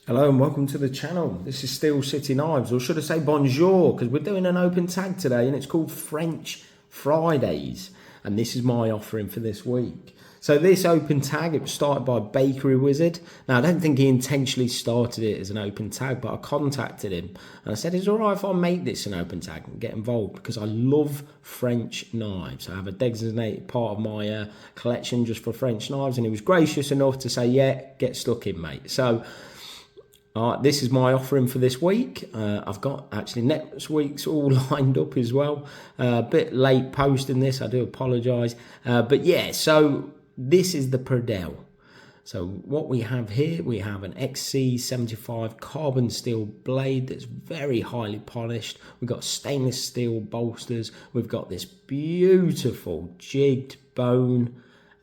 Hello and welcome to the channel. This is Steel City Knives, or should I say bonjour, because we're doing an open tag today and it's called French Fridays, and this is my offering for this week. So this open tag, it was started by Bakery Wizard. Now I don't think he intentionally started it as an open tag, but I contacted him and I said, is it alright if I make this an open tag and get involved, because I love French knives. I have a designated part of my collection just for French knives, and he was gracious enough to say, yeah, get stuck in, mate. So this is my offering for this week. I've got actually next week's all lined up as well. A bit late posting this, I do apologise. But yeah, so this is the Pradel. So what we have here, we have an XC75 carbon steel blade that's very highly polished. We've got stainless steel bolsters. We've got this beautiful jigged bone.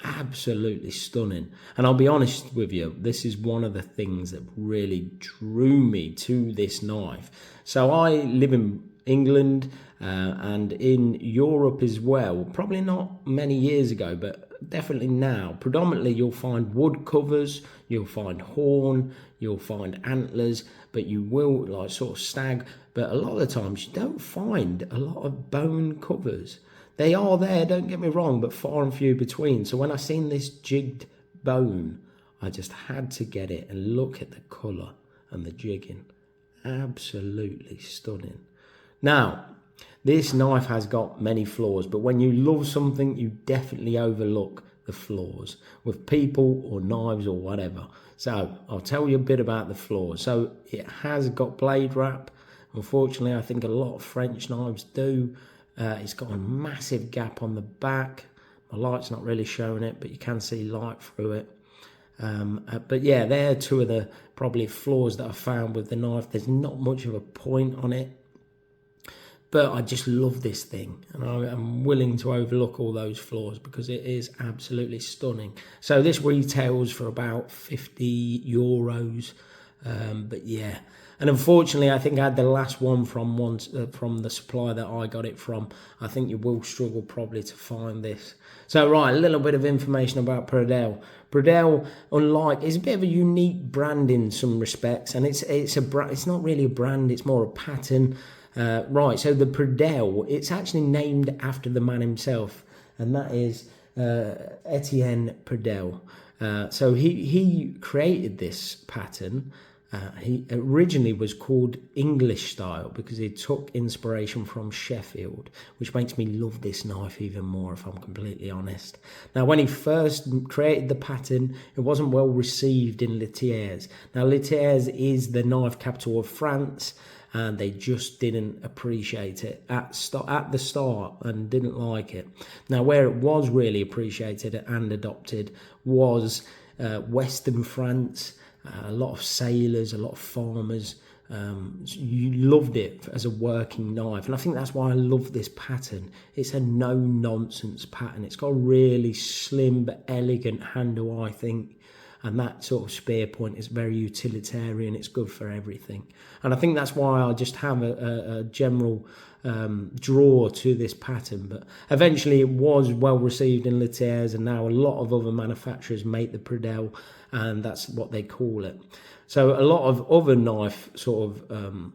Absolutely stunning. And I'll be honest with you, this is one of the things that really drew me to this knife. So I live in England and in Europe as well, probably not many years ago, but definitely now. Predominantly you'll find wood covers, you'll find horn, you'll find antlers, but you will like sort of stag, but a lot of the times you don't find a lot of bone covers. They are there, don't get me wrong, but far and few between. So when I seen this jigged bone, I just had to get it and look at the colour and the jigging. Absolutely stunning. Now, this knife has got many flaws, but when you love something, you definitely overlook the flaws with people or knives or whatever. So I'll tell you a bit about the flaws. So it has got blade wrap. Unfortunately, I think a lot of French knives do. It's got a massive gap on the back. My light's not really showing it, but you can see light through it. But yeah, they're two of the probably flaws that I found with the knife. There's not much of a point on it, but I just love this thing, and I'm willing to overlook all those flaws because it is absolutely stunning. So this retails for about €50. But yeah, and unfortunately I think I had the last one from the supplier that I got it from. I think you will struggle probably to find this. So right, a little bit of information about Pradel. Pradel, unlike, is a bit of a unique brand in some respects, and it's not really a brand, it's more a pattern. Right, so the Pradel, it's actually named after the man himself, and that is Etienne Pradel. So he created this pattern. He originally was called English style because he took inspiration from Sheffield, which makes me love this knife even more, if I'm completely honest. Now, when he first created the pattern, it wasn't well received in Litiers. Now, Litiers is the knife capital of France, and they just didn't appreciate it at the start and didn't like it. Now, where it was really appreciated and adopted was Western France. A lot of sailors, a lot of farmers, you loved it as a working knife. And I think that's why I love this pattern. It's a no-nonsense pattern. It's got a really slim but elegant handle, I think. And that sort of spear point is very utilitarian. It's good for everything. And I think that's why I just have a general draw to this pattern. But eventually it was well received in Litiers, and now a lot of other manufacturers make the Pradel, and that's what they call it. So a lot of other knife sort of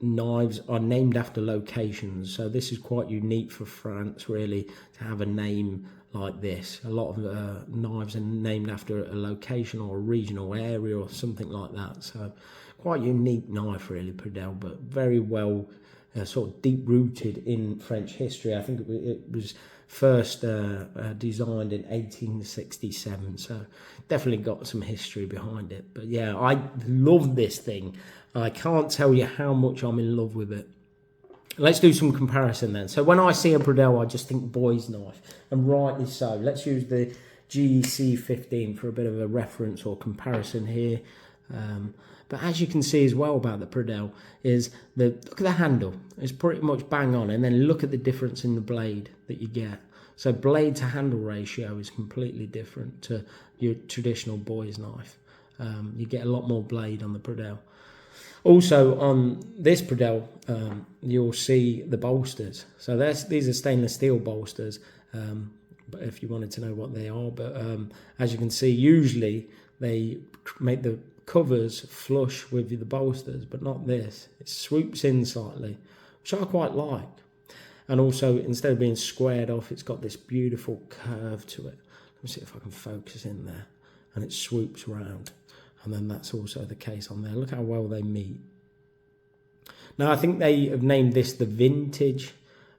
knives are named after locations. So this is quite unique for France, really, to have a name like this. A lot of knives are named after a location or a regional area or something like that. So quite unique knife, really, Pradel, but very well sort of deep-rooted in French history. I think it was first designed in 1867, so definitely got some history behind it. But yeah, I love this thing. I can't tell you how much I'm in love with it. Let's do some comparison then. So when I see a Pradel, I just think boy's knife, and rightly so. Let's use the GC15 for a bit of a reference or comparison here. But as you can see as well about the Pradel is look at the handle. It's pretty much bang on, and then look at the difference in the blade that you get. So blade to handle ratio is completely different to your traditional boy's knife. You get a lot more blade on the Pradel. Also on this Pradel, you'll see the bolsters. So these are stainless steel bolsters. But if you wanted to know what they are, but as you can see, usually they make the covers flush with the bolsters, but not this. It swoops in slightly, which I quite like. And also, instead of being squared off, it's got this beautiful curve to it. Let me see if I can focus in there. And it swoops round. And then that's also the case on there. Look how well they meet. Now, I think they have named this the Vintage,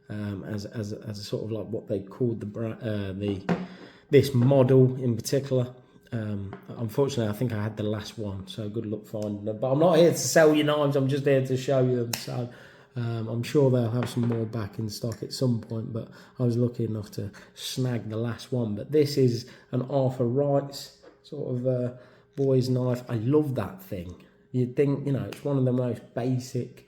as a sort of like what they called this model in particular. Unfortunately, I think I had the last one, so good luck finding them. But I'm not here to sell you knives, I'm just here to show you them. So I'm sure they'll have some more back in stock at some point, but I was lucky enough to snag the last one. But this is an Arthur Wright's sort of boy's knife. I love that thing. You'd think, you know, it's one of the most basic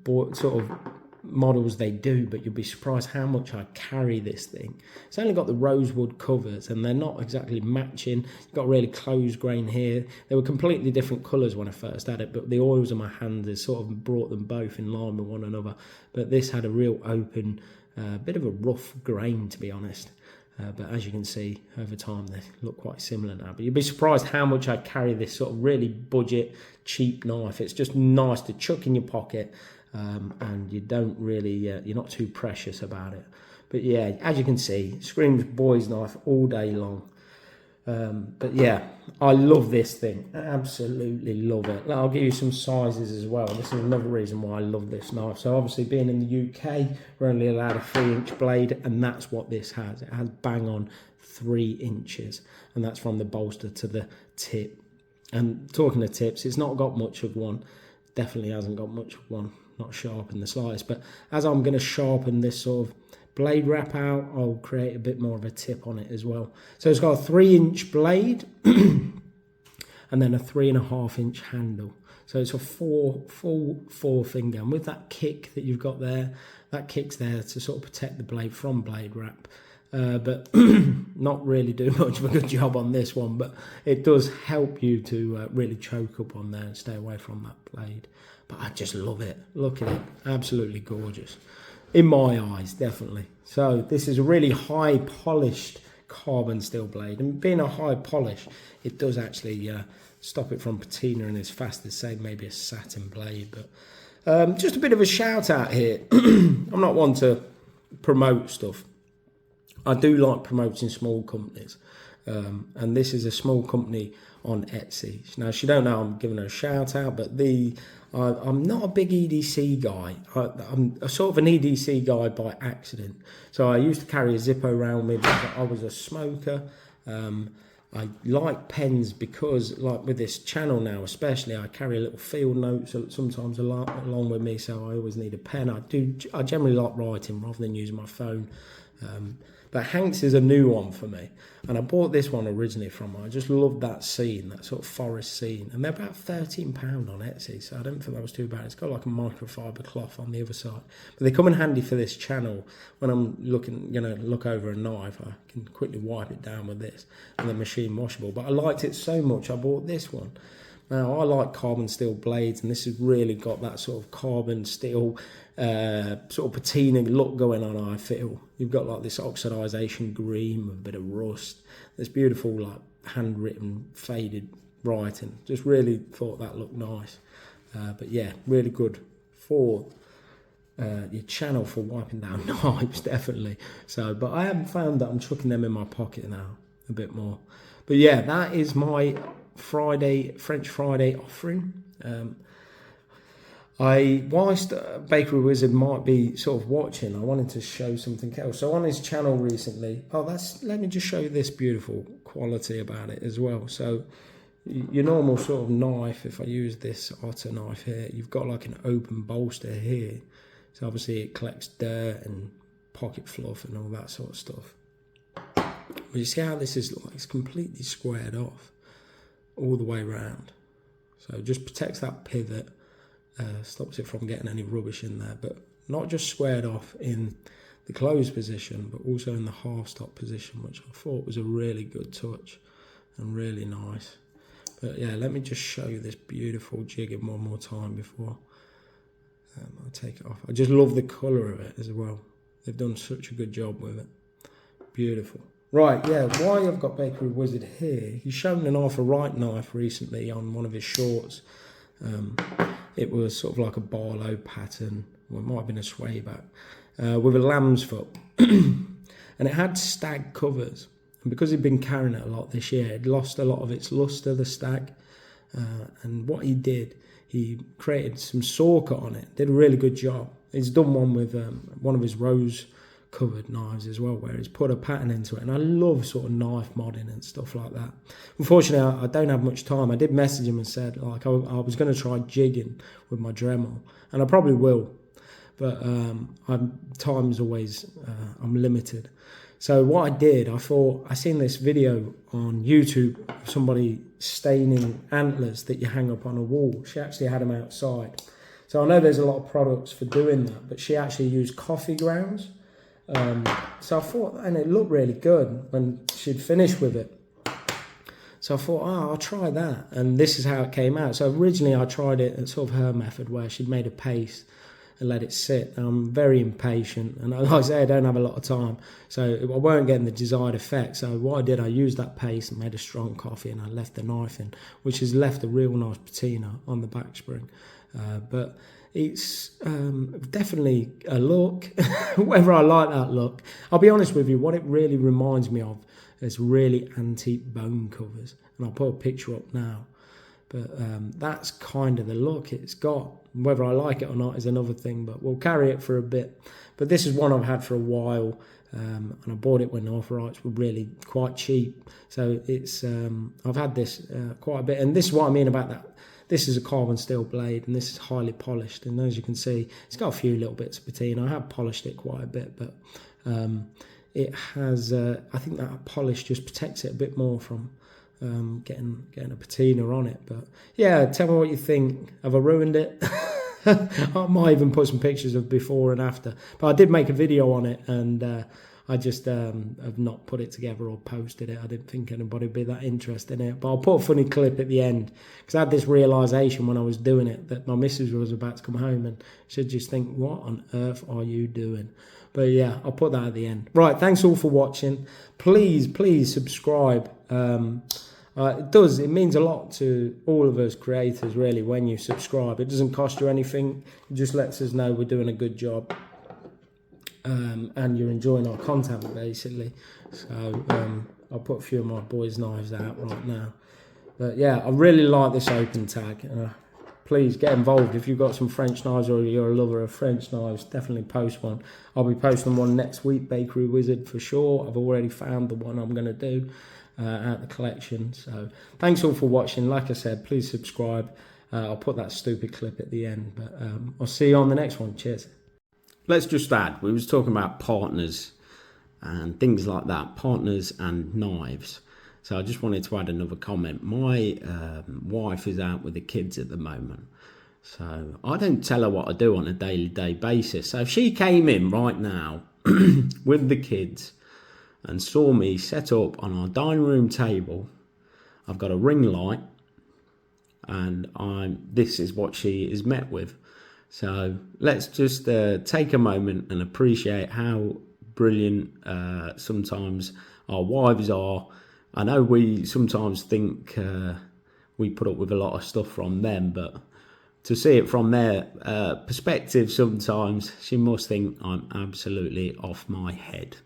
sort of models they do, but you'll be surprised how much I carry this thing. It's only got the rosewood covers and they're not exactly matching. You've got really close grain here. They were completely different colours when I first had it, but the oils on my hands has sort of brought them both in line with one another. But this had a real open, bit of a rough grain, to be honest. But as you can see, over time they look quite similar now. But you'd be surprised how much I carry this sort of really budget, cheap knife. It's just nice to chuck in your pocket. And you don't really, you're not too precious about it. But yeah, as you can see, screams boy's knife all day long. But yeah, I love this thing. I absolutely love it. I'll give you some sizes as well. This is another reason why I love this knife. So obviously being in the UK, we're only allowed a 3-inch blade, and that's what this has. It has bang on 3 inches, and that's from the bolster to the tip. And talking of tips, it's not got much of one. Definitely hasn't got much of one. Not sharp in the slightest, but as I'm going to sharpen this sort of blade wrap out, I'll create a bit more of a tip on it as well. So it's got a 3-inch blade and then a 3.5-inch handle. So it's a full 4-finger, and with that kick that you've got there, that kick's there to sort of protect the blade from blade wrap. But not really do much of a good job on this one, but it does help you to really choke up on there and stay away from that blade. But I just love it. Look at it. Absolutely gorgeous. In my eyes, definitely. So this is a really high polished carbon steel blade. And being a high polish, it does actually stop it from patinaing as fast as, say, maybe a satin blade. But just a bit of a shout out here. I'm not one to promote stuff. I do like promoting small companies. And this is a small company on Etsy. Now, she don't know I'm giving her a shout out, but I'm not a big EDC guy. I'm a sort of an EDC guy by accident. So I used to carry a Zippo around me because I was a smoker. I like pens because, like with this channel now especially, I carry a little field note sometimes along with me, so I always need a pen. I generally like writing rather than using my phone. But Hanks is a new one for me, and I bought this one originally from her. I just love that scene, that sort of forest scene, and they're about £13 on Etsy, so I don't think that was too bad. It's got like a microfiber cloth on the other side, but they come in handy for this channel. When I'm looking, look over a knife, I can quickly wipe it down with this, and they're machine washable. But I liked it so much, I bought this one. Now, I like carbon steel blades, and this has really got that sort of carbon steel sort of patina look going on, I feel. You've got like this oxidization green with a bit of rust. This beautiful, like, handwritten, faded writing. Just really thought that looked nice. But yeah, really good for your channel for wiping down knives, definitely. So, but I haven't found that I'm chucking them in my pocket now a bit more. But yeah, that is my French Friday offering. Whilst Bakery Wizard might be sort of watching, I wanted to show something else. So on his channel recently, let me just show you this beautiful quality about it as well. So your normal sort of knife, if I use this Otter knife here, you've got like an open bolster here. So obviously it collects dirt and pocket fluff and all that sort of stuff. But you see how this is like, it's completely squared off all the way around. So it just protects that pivot, stops it from getting any rubbish in there, but not just squared off in the closed position, but also in the half stop position, which I thought was a really good touch and really nice. But yeah, let me just show you this beautiful jigging one more time before I take it off. I just love the colour of it as well. They've done such a good job with it. Beautiful. Right, yeah, why I've got Bakery Wizard here, he's shown an a right knife recently on one of his shorts. It was sort of like a Barlow pattern, well, it might have been a sway back, with a lamb's foot. And it had stag covers. And because he'd been carrying it a lot this year, it lost a lot of its luster, the stag. And what he did, he created some saw cut on it, did a really good job. He's done one with one of his rose covered knives as well, where he's put a pattern into it, and I love sort of knife modding and stuff like that. Unfortunately, I don't have much time. I did message him and said like I was going to try jigging with my Dremel, and I probably will, but time's always I'm limited. So what I did, I seen this video on YouTube of somebody staining antlers that you hang up on a wall. She actually had them outside. So I know there's a lot of products for doing that, but she actually used coffee grounds. So I thought, and it looked really good when she'd finished with it. So I thought, oh, I'll try that. And this is how it came out. So originally I tried it at sort of her method where she'd made a paste and let it sit. And I'm very impatient. And like I say, I don't have a lot of time. So I weren't getting the desired effect. So what I did, I used that paste and made a strong coffee and I left the knife in, which has left a real nice patina on the back spring. But it's definitely a look, whether I like that look. I'll be honest with you, what it really reminds me of is really antique bone covers. And I'll put a picture up now. But that's kind of the look it's got. Whether I like it or not is another thing, but we'll carry it for a bit. But this is one I've had for a while, and I bought it when Arthrites were really quite cheap. So it's I've had this quite a bit. And this is what I mean about that. This is a carbon steel blade, and this is highly polished. And as you can see, it's got a few little bits of patina. I have polished it quite a bit, but it has, I think that polish just protects it a bit more from getting a patina on it. But yeah, tell me what you think. Have I ruined it? I might even put some pictures of before and after. But I did make a video on it, and I just have not put it together or posted it. I didn't think anybody would be that interested in it. But I'll put a funny clip at the end, because I had this realisation when I was doing it that my missus was about to come home and she'd just think, what on earth are you doing? But yeah, I'll put that at the end. Right, thanks all for watching. Please subscribe. It means a lot to all of us creators, really, when you subscribe. It doesn't cost you anything. It just lets us know we're doing a good job. And you're enjoying our content, basically. So I'll put a few of my boys' knives out right now. But yeah, I really like this open tag. Please get involved. If you've got some French knives or you're a lover of French knives, definitely post one. I'll be posting one next week, Bakery Wizard for sure. I've already found the one I'm going to do out the collection. So thanks all for watching. Like I said, please subscribe. I'll put that stupid clip at the end. But I'll see you on the next one. Cheers. Let's just add, we was talking about partners and things like that, partners and knives. So I just wanted to add another comment. My wife is out with the kids at the moment. So I don't tell her what I do on a day-to-day basis. So if she came in right now with the kids and saw me set up on our dining room table, I've got a ring light, and this is what she is met with. So let's just take a moment and appreciate how brilliant sometimes our wives are. I know we sometimes think we put up with a lot of stuff from them, but to see it from their perspective sometimes, she must think I'm absolutely off my head.